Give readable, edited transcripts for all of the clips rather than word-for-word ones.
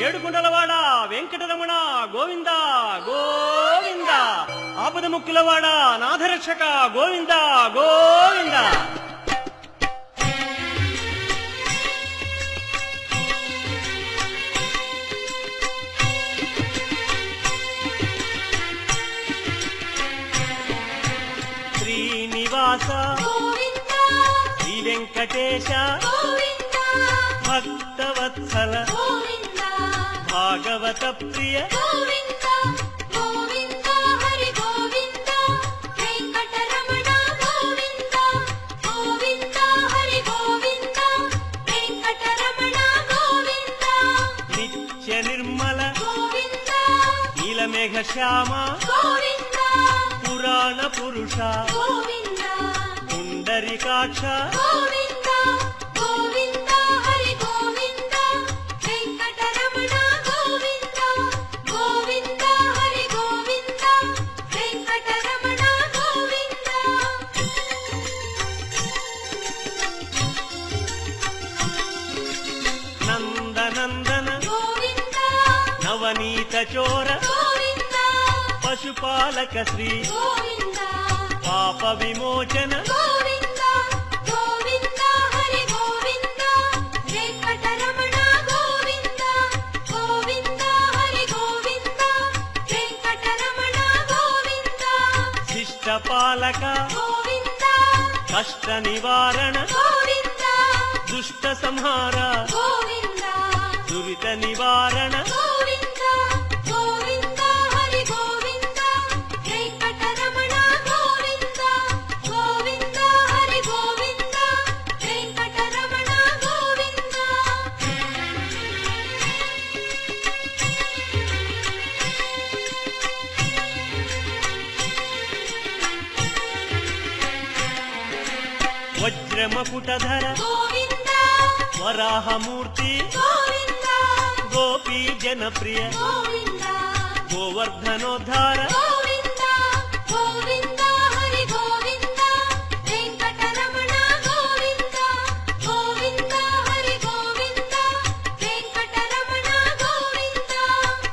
ఏడుకుంటలవాడ వెంకటరమణ గోవింద గోవింద. ఆపద ముక్కులవాడ నాథరక్షక గోవింద గోవింద. శ్రీనివాస శ్రీ వెంకటేశ భక్తవత్సల భాగవత ప్రియ నిత్య నిర్మల నీలమేఘ శ్యామ పురాణ పురుష పుండరీకాక్ష నందనందన నవనీత చోర పశుపాలక శ్రీ పాప విమోచన శిష్టపాలక కష్ట నివారణ దుష్ట సంహార దురిత నివారణ వజ్రమకుటధర వరాహమూర్తి గోపీ జనప్రియ గోవర్ధనోద్ధార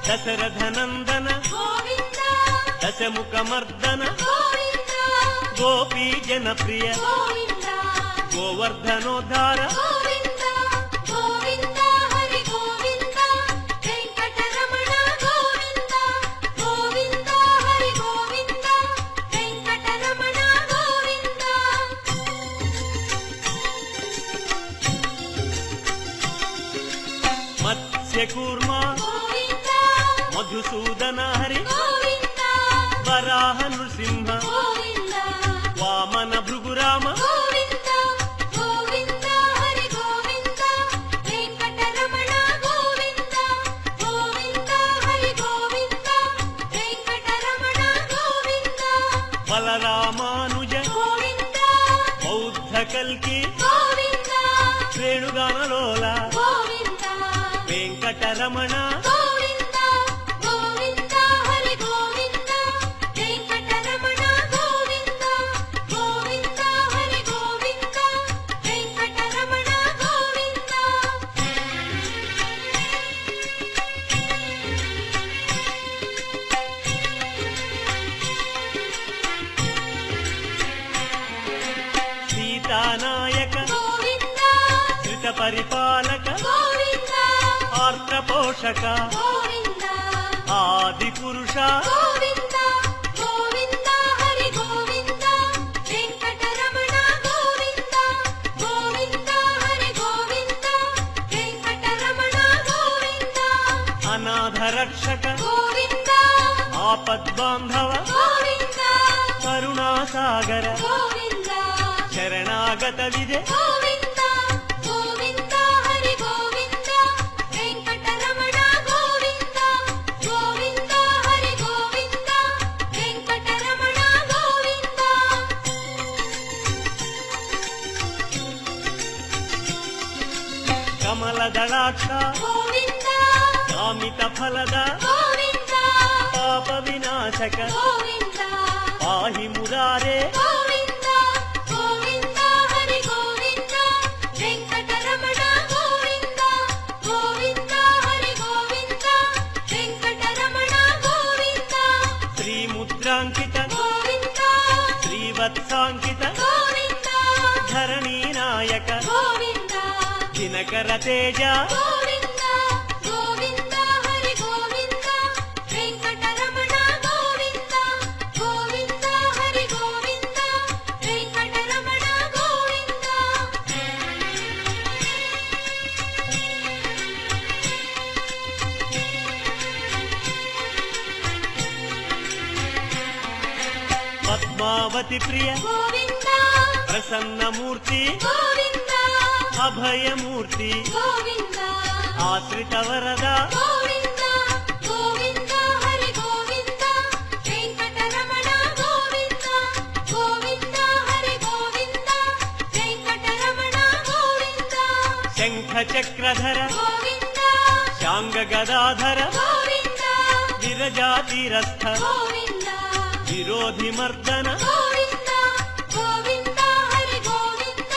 దశరథనందన దశముఖమర్దన గోపీ జనప్రియ గోవర్ధనోద్ధార మత్స్యకూర్మ మధుసూదన హరి వరాహ నృసింహ వామన భృగురామ బలరామానుజ బౌద్ధ కల్కి శ్రేణుగానలోల వెంకటరమణ సీతానాయక శ్రిత పరిపాలక ఆర్ద్ర పోషక ఆది పురుష అనాథ రక్షక ఆపద్బాంధవ కరుణాసాగర శరణాగత విదే కమలదళాక్ష కామిత ఫలద పాప వినాశక పాహి మురారే వెంకటరమణ గోవింద గోవింద హరి గోవింద ವತ್ಸಾಂಕಿತ ಗೋವಿಂದ ಧರಣಿ ನಾಯಕ ಗೋವಿಂದ ದಿನಕರ ತೇಜ ಗೋವಿಂದ ಗೋವಿಂದ ಹರಿ ಗೋವಿಂದ ವೆಂಕಟರಮಣ ಗೋವಿಂದ ಗೋವಿಂದ ಹರಿ ಗೋವಿಂದ ವೆಂಕಟರಮಣ ಗೋವಿಂದ ಪದ್ಮಾವತಿ ಪ್ರಿಯ ಗೋವಿಂದ ಪ್ರಸನ್ನ ಮೂರ್ತಿ ಗೋವಿಂದ ಅಭಯ ಮೂರ್ತಿ ಗೋವಿಂದ ಆಶ್ರಿತ ವರದ ಗೋವಿಂದ ಗೋವಿಂದ ಹರಿ ಗೋವಿಂದ ವೆಂಕಟರಮಣ ಗೋವಿಂದ ಗೋವಿಂದ ಹರಿ ಗೋವಿಂದ ವೆಂಕಟರಮಣ ಗೋವಿಂದ ಶಂಖ ಚಕ್ರಧರ ಗೋವಿಂದ ಶಾಂಗ ಗದಾಧರ ಗೋವಿಂದ ವಿರಜಾತಿರಸ್ಥ ಗೋವಿಂದ ವಿರೋಧಿ ಮರ್ದನ ಗೋವಿಂದ ಗೋವಿಂದ ಹರಿ ಗೋವಿಂದ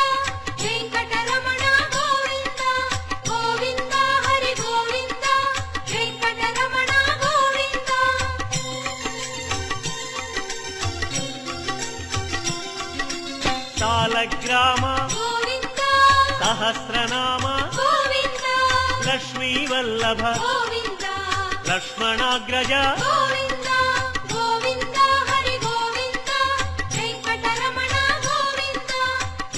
ವೆಂಕಟರಮಣ ಗೋವಿಂದ ಗೋವಿಂದ ಹರಿ ಗೋವಿಂದ ವೆಂಕಟರಮಣ ಗೋವಿಂದ ಸಾಲಗ್ರಾಮ ಗೋವಿಂದ ಸಹಸ್ರನಾಮ ಗೋವಿಂದ ಲಕ್ಷ್ಮೀ ವಲ್ಲಭ ಗೋವಿಂದ ಲಕ್ಷ್ಮಣಾಗ್ರಜ ಗೋವಿಂದ ಗೋವಿಂದ ಹರಿ ಗೋವಿಂದ ವೆಂಕಟರಮಣ ಗೋವಿಂದ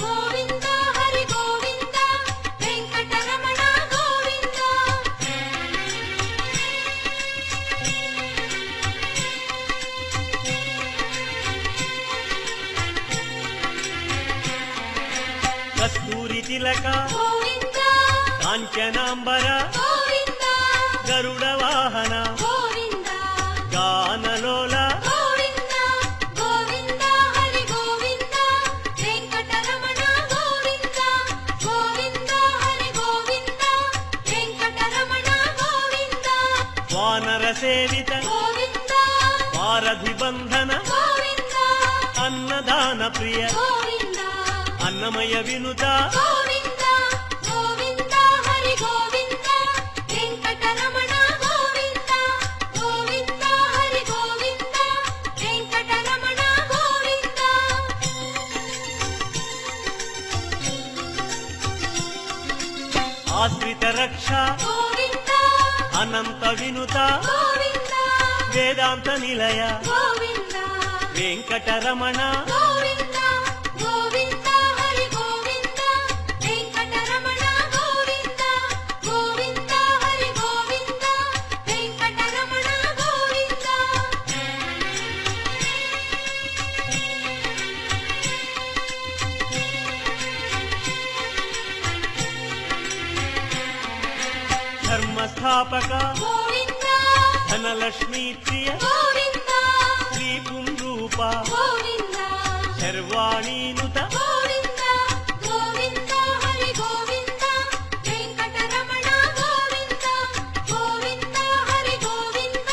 ಗೋವಿಂದ ಹರಿ ಗೋವಿಂದ ವೆಂಕಟರಮಣ ಗೋವಿಂದ ಕಸ್ತೂರಿ ತಿಲಕ ಗೋವಿಂದ ಕಾಂಚನಾಂಬರ ಗೋವಿಂದ ಗರುಡ ವಾಹನ ಗೋವಿಂದ ಗಾನಲೋಲ ಗೋವಿಂದ ಗೋವಿಂದ ಹರಿ ಗೋವಿಂದ ವೆಂಕಟರಮಣ ಗೋವಿಂದ ಗೋವಿಂದ ಹರಿ ಗೋವಿಂದ ವೆಂಕಟರಮಣ ಗೋವಿಂದ ವಾನರ ಸೇವಿತ ಗೋವಿಂದ ವಾರಧಿ ಬಂಧನ ಗೋವಿಂದ ಅನ್ನದಾನ ಪ್ರಿಯ ಗೋವಿಂದ ಅನ್ನಮಯ ವಿನುತ ಗೋವಿಂದ ಗೋವಿಂದ ಹರಿ ಗೋವಿಂದ ವೆಂಕಟರಮಣ ಗೋವಿಂದ ಗೋವಿಂದ ಹರಿ ಗೋವಿಂದ ವೆಂಕಟರಮಣ ಗೋವಿಂದ ಆಶ್ರಿತ ರಕ್ಷಾ ಗೋವಿಂದ ಅನಂತ ವಿನುತ ಗೋವಿಂದ ವೇದಾಂತ ನಿಲಯ ಗೋವಿಂದ ವೆಂಕಟರಮಣ ಗೋವಿಂದ ಗೋವಿಂದ ಹರಿ ಗೋವಿಂದ ವೆಂಕಟರಮಣ ಗೋವಿಂದ ಗೋವಿಂದ ಹರಿ ಗೋವಿಂದ ವೆಂಕಟರಮಣ ಗೋವಿಂದ ಧರ್ಮ ಸ್ಥಾಪಕ ಗೋವಿಂದ ಧನಲಕ್ಷ್ಮೀ ಪ್ರಿಯ ಗೋವಿಂದ ಶ್ರೀ ಪುಂರೂಪ ಗೋವಿಂದ ಶರ್ವಾಣೀನುತ ಗೋವಿಂದ ಗೋವಿಂದ ಹರಿ ಗೋವಿಂದ ವೆಂಕಟರಮಣ ಗೋವಿಂದ ಗೋವಿಂದ ಹರಿ ಗೋವಿಂದ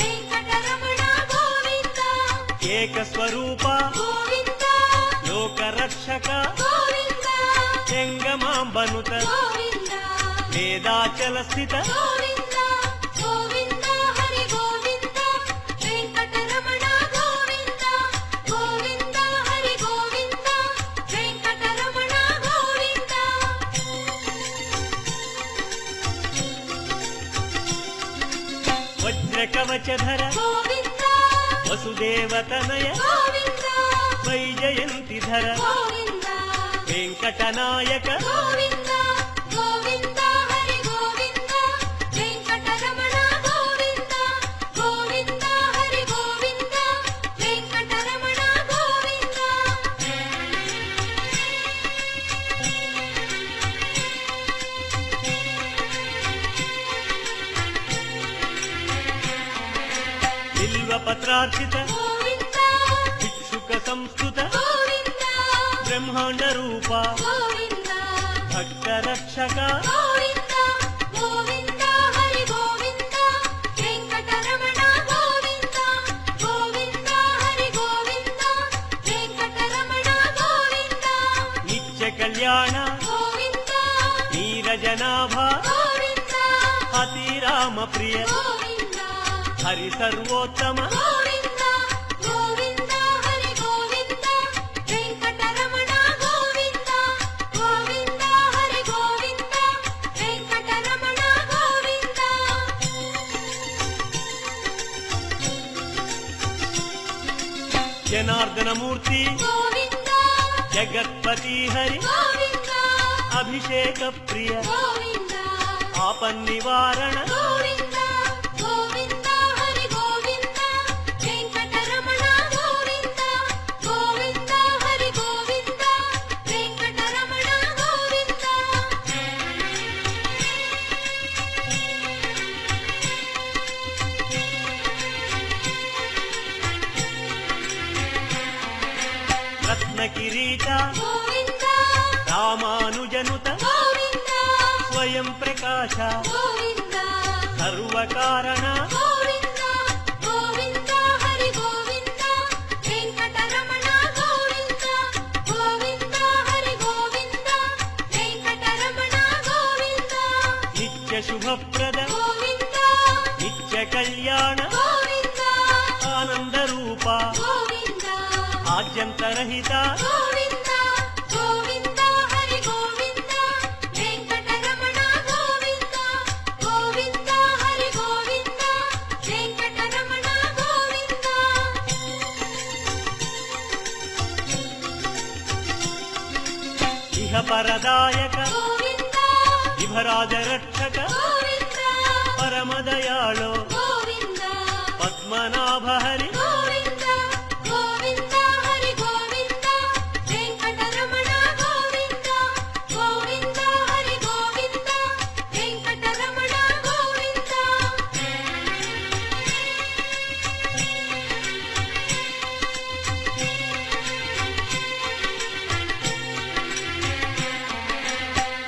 ವೆಂಕಟರಮಣ ಗೋವಿಂದ ಏಕ ಸ್ವರೂಪ ಗೋವಿಂದ ಲೋಕ ರಕ್ಷಕ ಗೋವಿಂದ ಹೆಂಗಮಾಂಬನುತ ಗೋವಿಂದ ವೇದಾಚಲ ಸ್ಥಿತ ಗೋವಿಂದ ಗೋವಿಂದ ಹರಿ ಗೋವಿಂದ ವೆಂಕಟರಮಣ ಗೋವಿಂದ ಗೋವಿಂದ ಹರಿ ಗೋವಿಂದ ವೆಂಕಟರಮಣ ಗೋವಿಂದ ವಜ್ರ ಕವಚಧರ ಗೋವಿಂದ ವಸುದೇವತನಯ ಗೋವಿಂದ ವೈಜಯಂತಿಧರ ಗೋವಿಂದ ವೆಂಕಟನಾಯಕ ಗೋವಿಂದ ಗೋವಿಂದ ಹರಿ ಗೋವಿಂದ ವೆಂಕಟರಮಣ ಗೋವಿಂದ ಗೋವಿಂದ ಹರಿ ಗೋವಿಂದ ವೆಂಕಟರಮಣ ಗೋವಿಂದ ಬಿಲ್ವ ಪತ್ರಾರ್ಚಿತ ಗೋವಿಂದ ಭಿಕ್ಷುಕ ಸಂಸ್ಕೃತ ಗೋವಿಂದ ಬ್ರಹ್ಮಾಂಡ ರೂಪ ಗೋವಿಂದ ಭಕ್ತ ರಕ್ಷಕ ಗೋವಿಂದ ಗೋವಿಂದ ಹರಿ ಗೋವಿಂದ ವೆಂಕಟರಮಣ ಗೋವಿಂದ ಗೋವಿಂದ ಹರಿ ಗೋವಿಂದ ವೆಂಕಟರಮಣ ಗೋವಿಂದ ನಿತ್ಯ ಕಲ್ಯಾಣ ಗೋವಿಂದ ನೀರಜನಾಭ ಗೋವಿಂದ ಅತಿರಾಮ ಪ್ರಿಯ ಗೋವಿಂದ ಹರಿ ಸರ್ವೋತ್ತಮ ಗೋವಿಂದ ಗೋವಿಂದ ಹರಿ ಗೋವಿಂದ జనార్దన మూర్తి గోవింద జగత్పతి హరి గోవింద అభిషేక ప్రియ గోవింద ఆపన్నివారణ గోవింద గోవింద హరి గోవింద వెంకటరమణ గోవింద గోవింద హరి గోవింద వెంకటరమణ గోవింద రత్న కిరీట గోవింద రామానుజనుత గోవింద స్వయం ప్రకాశ గోవింద సర్వకారణ గోవింద గోవింద హరి గోవింద వెంకటరమణ గోవింద గోవింద హరి గోవింద వెంకటరమణ గోవింద నిత్య శుభప్రద గోవింద నిత్య కళ్యాణ గోవింద ఆనంద రూప గోవింద ఆద్యంతరహిత గోవింద గోవింద హరి గోవింద వెంకటరమణ గోవింద గోవింద హరి గోవింద వెంకటరమణ గోవింద ఇహ పరదాయక గోవింద విభరాజ రక్షక గోవింద పరమదయాళో గోవింద పద్మనాభ హరి గోవింద గోవింద హరి గోవింద వెంకటరమణ గోవింద గోవింద హరి గోవింద వెంకటరమణ గోవింద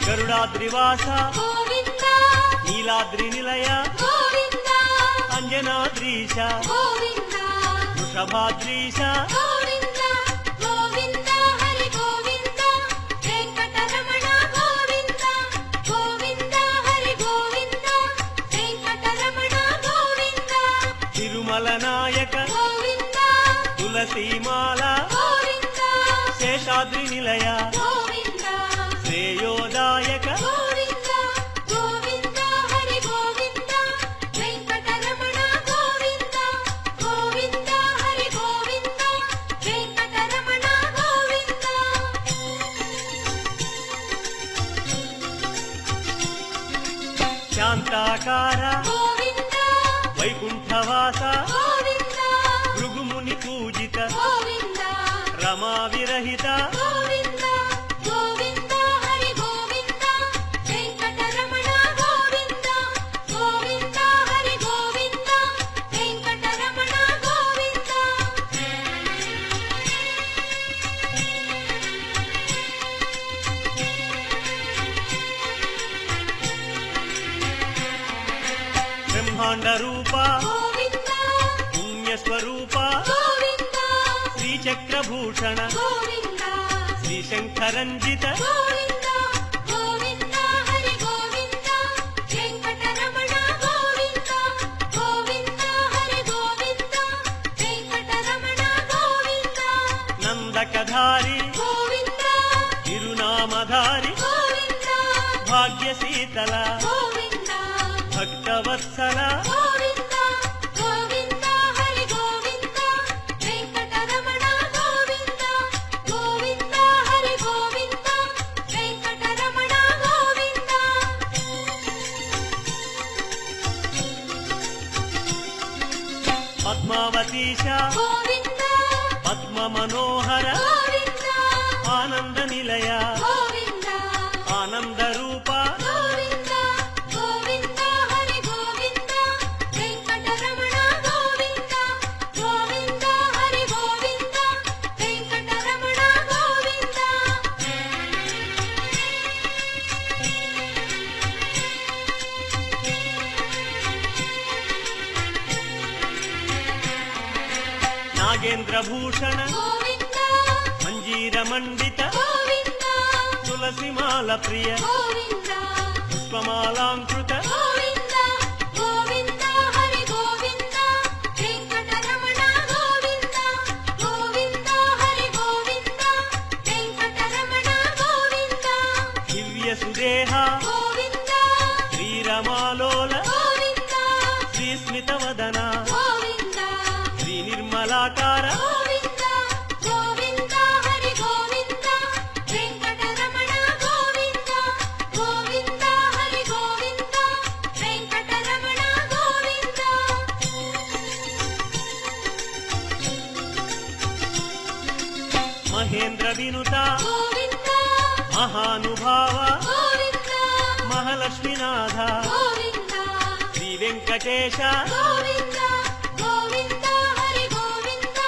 గరుడాద్రివాస గోవింద నీలాద్రి నిలయ గోవింద అంజనాద్రీశ గోవింద వృషభాద్రీశ గోవింద గోవింద హరి గోవింద వెంకటరమణ గోవింద గోవింద హరి గోవింద వెంకటరమణ గోవింద తిరుమల నాయక గోవింద తులసీమాల గోవింద శేషాద్రి నిలయ గోవింద శ్రేయోదాయక గోవింద గోవింద హరి గోవింద వెంకటరమణ గోవింద గోవింద హరి గోవింద వెంకటరమణ గోవింద శాంతాకార గోవింద వైకుంఠవాస గోవింద భృగుముని పూజిత గోవింద రమా విరహిత గోవింద గోవింద హరి గోవింద వెంకటరమణ గోవింద గోవింద హరి గోవింద వెంకటరమణ గోవింద బ్రహ్మాండ రూప గోవింద పుణ్యస్వరూప గోవింద శ్రీచక్రభూషణ గోవింద శ్రీశంకరంజిత గోవింద గోవింద హరి గోవింద వెంకటరమణ గోవింద గోవింద హరి గోవింద వెంకటరమణ గోవింద నందకధారి గోవింద తిరునామధారి గోవింద భాగ్యశీతల గోవింద భక్తవత్సల గోవింద గోవింద హరి గోవింద వెంకటరమణ గోవింద గోవింద హరి గోవింద వెంకటరమణ గోవింద పద్మావతీశ గోవింద పద్మ మనోహర గోవింద ఆనంద నిలయ గోవింద ఆనంద రూప గోవింద గోవింద హరి గోవింద వెంకటరమణ గోవింద గోవింద హరి గోవింద వెంకటరమణ గోవింద నాగేంద్ర భూషణ గోవింద మంజీర మండిత గోవింద తులసిమాల ప్రియ గోవింద పుష్పమాలాంకృత గోవింద గోవింద హరి గోవింద వెంకటరమణ గోవింద గోవింద హరి గోవింద వెంకటరమణ గోవింద దివ్య సుదేహ గోవింద శ్రీరమాలోల గోవింద శ్రీస్మిత వదన గోవింద శ్రీ నిర్మలాకార గోవింద మహేంద్ర వినుత గోవింద మహానుభావ గోవింద మహాలక్ష్మీనాథ గోవింద శ్రీ వెంకటేశ గోవింద గోవింద హరి గోవింద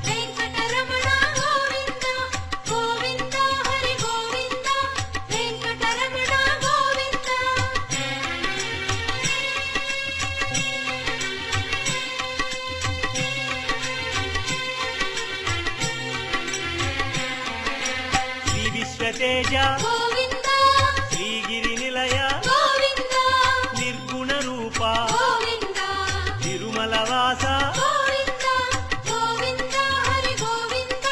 వెంకటరమణ గోవింద గోవింద హరి గోవింద వెంకటరమణ గోవింద శ్రీ విశ్వతేజ గోవింద శ్రీగిరి నిలయ గోవింద నిర్గుణ రూప గోవింద తిరుమల వాస గోవింద గోవింద హరి గోవింద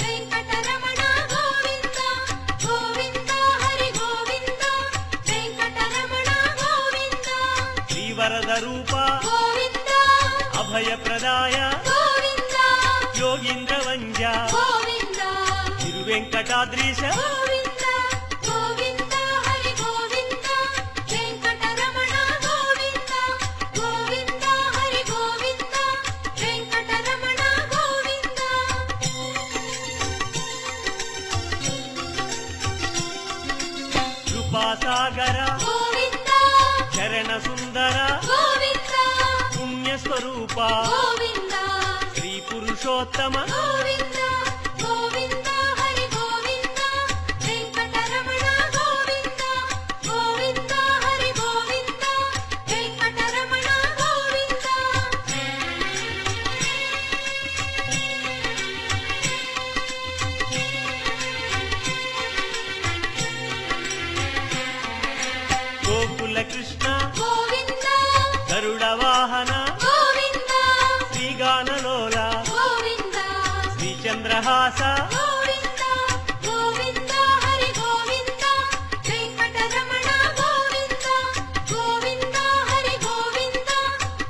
వెంకటరమణ గోవింద గోవింద హరి గోవింద వెంకటరమణ గోవింద శ్రీవరద రూప గోవింద అభయప్రదాయ గోవింద యోగీంద్ర వంజ గోవింద తిరువెంకటాద్రీశ గోవింద గోవింద హరి గోవింద వెంకటరమణ గోవింద గోవింద హరి గోవింద వెంకటరమణ గోవింద కృపాసాగర గోవింద చరణ సుందర గోవింద పుణ్యస్వరూప గోవింద శ్రీ పురుషోత్తమ గోవింద గోవింద హరి గోవింద వెంకటరమణ గోవింద గోవింద హరి గోవింద వెంకటరమణ గోవింద గోకుల కృష్ణ గోవింద గరుడ వాహన గోవింద శ్రీగానలోల గోవింద శ్రీచంద్రహాస గోవింద గోవింద హరి గోవింద వెంకటరమణ గోవింద గోవింద హరి గోవింద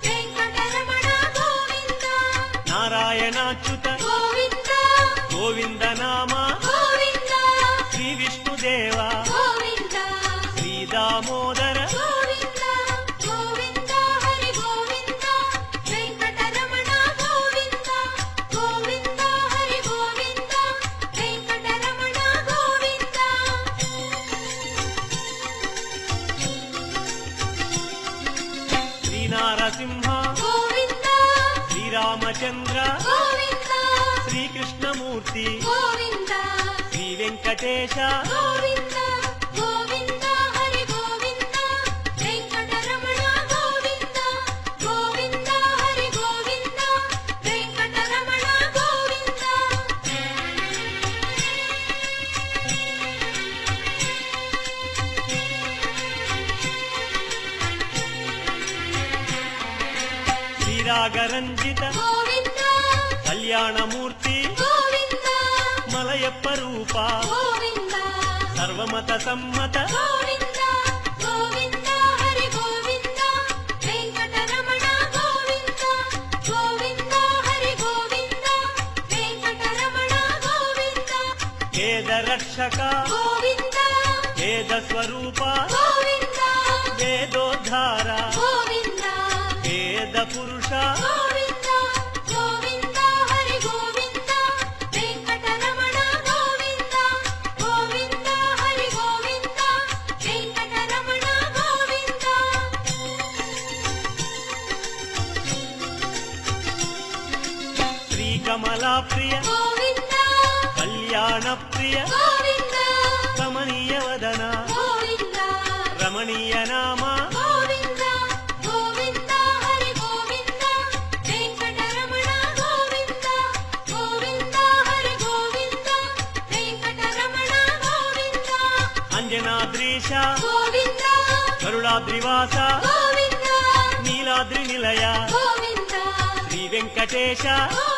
వెంకటరమణ గోవింద నారాయణాచ్యుత గోవింద గోవింద నామ గోవింద శ్రీ విష్ణుదేవ గోవింద శ్రీ దామోదర గోవింద గోవింద హరి గోవింద వెంకటరమణ గోవింద గోవింద హరి గోవింద వెంకటరమణ గోవింద శ్రీ నారసింహ గోవింద శ్రీరామచంద్ర గోవింద శ్రీకృష్ణమూర్తి గోవింద శ్రీ వెంకటేశ గోవింద గోవింద హరి గోవింద వెంకటరమణ గోవింద గోవింద హరి గోవింద వెంకటరమణ గోవింద శ్రీరాగరంజిత గోవింద కళ్యాణమూర్తి గోవింద మలయప్ప రూప గోవింద సర్వమత సమ్మత గోవింద గోవింద హరి గోవింద వెంకటరమణ గోవింద గోవింద హరి గోవింద వెంకటరమణ గోవింద వేద రక్షక గోవింద వేద స్వరూప గోవింద వేదోద్ధార గోవింద వేద పురుష గోవింద గోవింద హరి గోవింద వెంకటరమణ గోవింద గోవింద హరి గోవింద వెంకటరమణ గోవింద శ్రీకమలా ప్రియ గోవింద కళ్యాణ ప్రియ గోవింద కమనీయ వదన గోవింద రమణీయ నామ గోవింద గోవింద హరి గోవింద వెంకటరమణ గోవింద గోవింద హరి గోవింద వెంకటరమణ గోవింద అంజనాద్రీశ గోవింద గరుడాద్రివాస గోవింద నీలాద్రి నిలయ గోవింద శ్రీ వెంకటేశ గోవింద